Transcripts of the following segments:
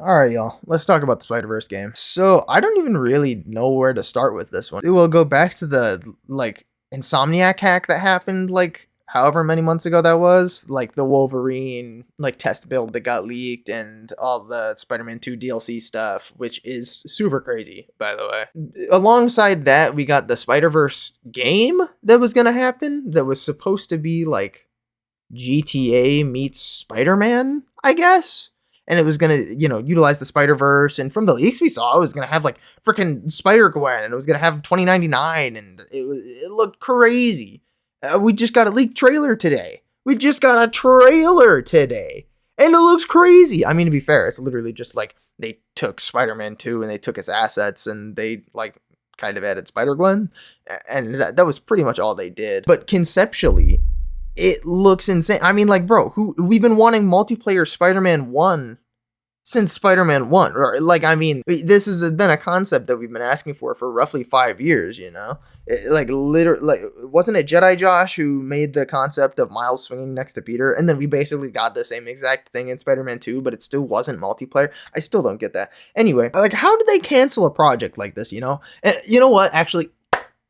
Alright, y'all. Let's talk about the Spider-Verse game. So, I don't even really know where to start with this one. We'll go back to the, Insomniac hack that happened, however many months ago that was. Like, the Wolverine, test build that got leaked and all the Spider-Man 2 DLC stuff, which is super crazy, by the way. Alongside that, we got the Spider-Verse game that was gonna happen, that was supposed to be, GTA meets Spider-Man, I guess. And it was gonna, utilize the Spider-Verse. And from the leaks we saw, it was gonna have freaking Spider-Gwen, and it was gonna have 2099, and it looked crazy. We just got a leaked trailer today. And it looks crazy. I mean, to be fair, it's literally just they took Spider-Man 2 and they took its assets and they kind of added Spider-Gwen, and that was pretty much all they did. But conceptually, it looks insane. I mean, we've been wanting multiplayer Spider-Man 1 since Spider-Man 1. This has been a concept that we've been asking for roughly 5 years, wasn't it Jedi Josh who made the concept of Miles swinging next to Peter? And then we basically got the same exact thing in Spider-Man 2, but it still wasn't multiplayer. I still don't get that. Anyway, how do they cancel a project like this, And you know what? Actually,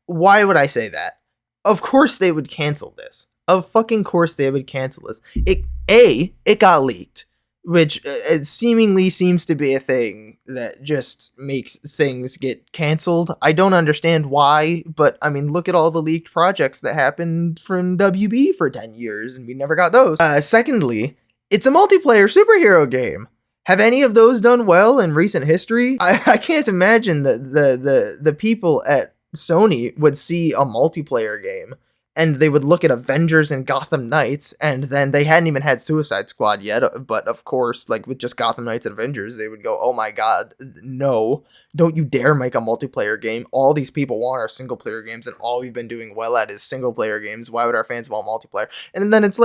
why would I say that? Of course they would cancel this. Of fucking course they would cancel this. It got leaked, which seemingly seems to be a thing that just makes things get canceled. I don't understand why, but I mean, look at all the leaked projects that happened from WB for 10 years, and we never got those. Secondly, it's a multiplayer superhero game. Have any of those done well in recent history? I can't imagine that the people at Sony would see a multiplayer game and they would look at Avengers and Gotham Knights, and then they hadn't even had Suicide Squad yet, but of course, with just Gotham Knights and Avengers, they would go, oh my god, no, don't you dare make a multiplayer game. All these people want are single-player games, and all we've been doing well at is single-player games. Why would our fans want multiplayer? And then it's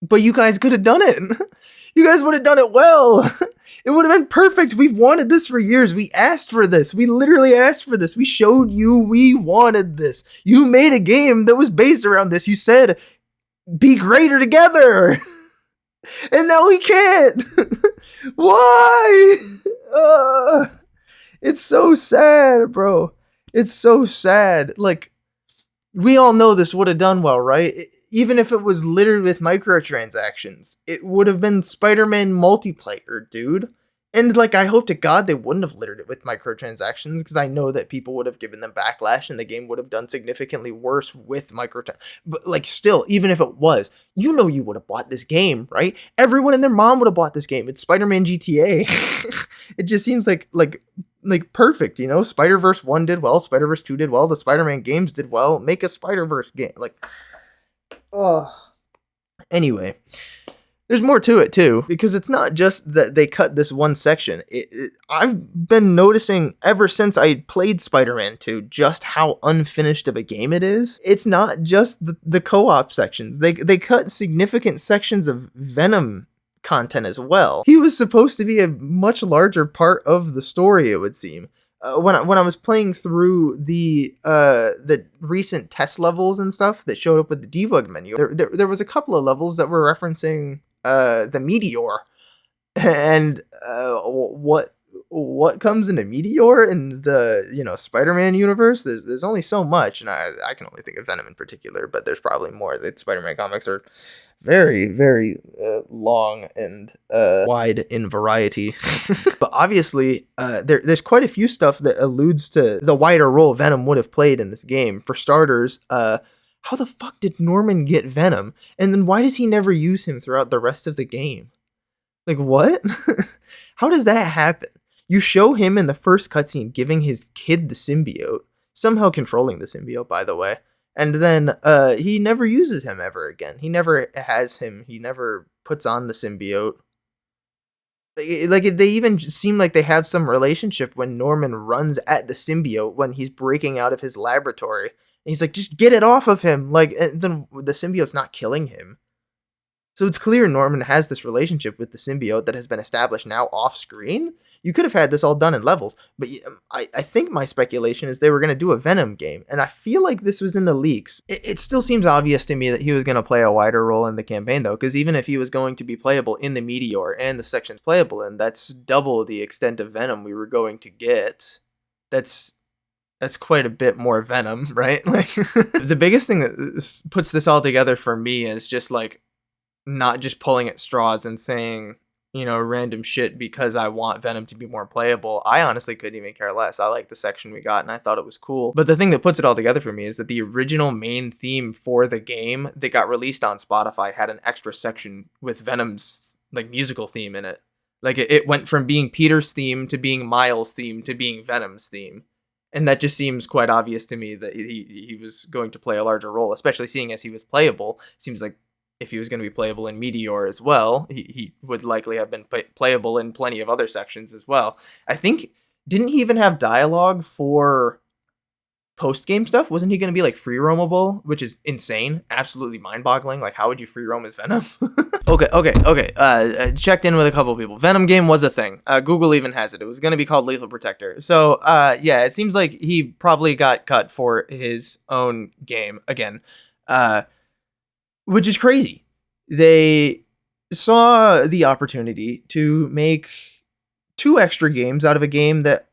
but you guys could have done it. You guys would have done it well. It would have been perfect. We've wanted this for years. We asked for this. We literally asked for this. We showed you we wanted this. You made a game that was based around this. You said, be greater together. And now we can't. Why? It's so sad, bro. It's so sad. We all know this would have done well, right? Even if it was littered with microtransactions, it would have been Spider-Man multiplayer, dude. And, I hope to God they wouldn't have littered it with microtransactions, because I know that people would have given them backlash, and the game would have done significantly worse with microtransactions. But, still, even if it was, you would have bought this game, right? Everyone and their mom would have bought this game. It's Spider-Man GTA. It just seems like perfect, Spider-Verse 1 did well, Spider-Verse 2 did well, the Spider-Man games did well. Make a Spider-Verse game, Anyway, there's more to it too, because it's not just that they cut this one section. I've been noticing ever since I played Spider-Man 2 just how unfinished of a game it is. It's not just the co-op sections. They cut significant sections of Venom content as well. He was supposed to be a much larger part of the story, it would seem. When I was playing through the recent test levels and stuff that showed up with the debug menu, there was a couple of levels that were referencing the Meteor, and what comes in a Meteor in the Spider-Man universe. There's only so much, and I can only think of Venom in particular, but there's probably more. The Spider-Man comics are very, very long and wide in variety. But obviously, there's quite a few stuff that alludes to the wider role Venom would have played in this game. For starters, how the fuck did Norman get Venom? And then why does he never use him throughout the rest of the game? What? How does that happen? You show him in the first cutscene giving his kid the symbiote, somehow controlling the symbiote, by the way. And then he never uses him ever again. He never has him. He never puts on the symbiote. They even seem like they have some relationship when Norman runs at the symbiote when he's breaking out of his laboratory. And he's like, just get it off of him. And then the symbiote's not killing him. So it's clear Norman has this relationship with the symbiote that has been established now off screen. You could have had this all done in levels, but I think my speculation is they were going to do a Venom game, and I feel like this was in the leaks. It still seems obvious to me that he was going to play a wider role in the campaign, though, because even if he was going to be playable in the Meteor and the sections playable in, that's double the extent of Venom we were going to get. That's quite a bit more Venom, right? Like, the biggest thing that puts this all together for me is just like not just pulling at straws and saying, you know, random shit because I want Venom to be more playable. I honestly couldn't even care less. I like the section we got and I thought it was cool. But the thing that puts it all together for me is that the original main theme for the game that got released on Spotify had an extra section with Venom's like musical theme in it. Like it went from being Peter's theme to being Miles' theme to being Venom's theme. And that just seems quite obvious to me that he was going to play a larger role, especially seeing as he was playable. Seems like if he was going to be playable in Meteor as well, he would likely have been playable in plenty of other sections as well. I think, didn't he even have dialogue for post-game stuff? Wasn't he going to be like free roamable, which is insane, absolutely mind-boggling? Like, how would you free roam as Venom? Okay. Checked in with a couple people. Venom game was a thing. Google even has it. It was going to be called Lethal Protector. So, yeah, it seems like he probably got cut for his own game again. Which is crazy. They saw the opportunity to make 2 extra games out of a game that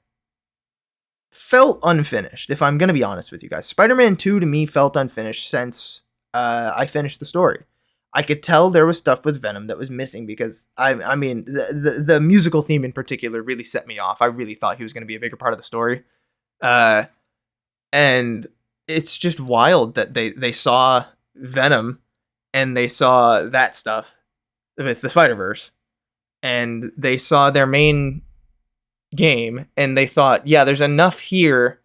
felt unfinished, if I'm going to be honest with you guys. Spider-Man 2 to me felt unfinished since I finished the story. I could tell there was stuff with Venom that was missing because, I mean, the musical theme in particular really set me off. I really thought he was going to be a bigger part of the story. And it's just wild that they saw Venom and they saw that stuff with the Spider-Verse, and they saw their main game, and they thought, yeah, there's enough here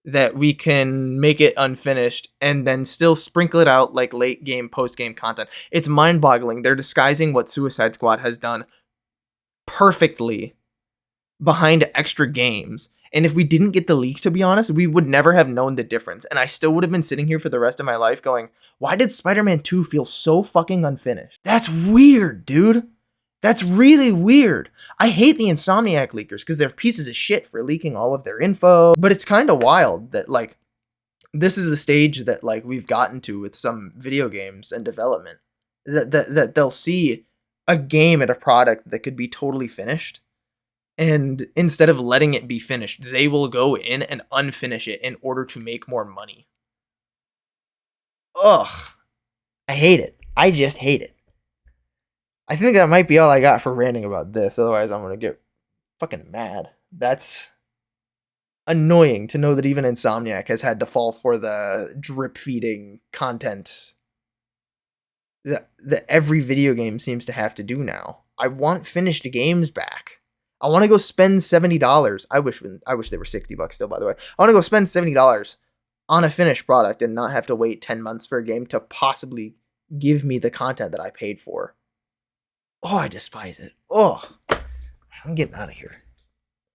that we can make it unfinished and then still sprinkle it out like late game, post game content. It's mind-boggling. They're disguising what Suicide Squad has done perfectly behind extra games. And if we didn't get the leak, to be honest, we would never have known the difference. And I still would have been sitting here for the rest of my life going, why did Spider-Man 2 feel so fucking unfinished? That's weird, dude. That's really weird. I hate the Insomniac leakers because they're pieces of shit for leaking all of their info. But it's kind of wild that, like, this is the stage that, like, we've gotten to with some video games and development. That they'll see a game and a product that could be totally finished, and instead of letting it be finished, they will go in and unfinish it in order to make more money. Ugh. I hate it. I just hate it. I think that might be all I got for ranting about this. Otherwise, I'm going to get fucking mad. That's annoying to know that even Insomniac has had to fall for the drip-feeding content that every video game seems to have to do now. I want finished games back. I want to go spend $70. I wish they were $60 still, by the way. I want to go spend $70 on a finished product and not have to wait 10 months for a game to possibly give me the content that I paid for. Oh, I despise it. Oh, I'm getting out of here.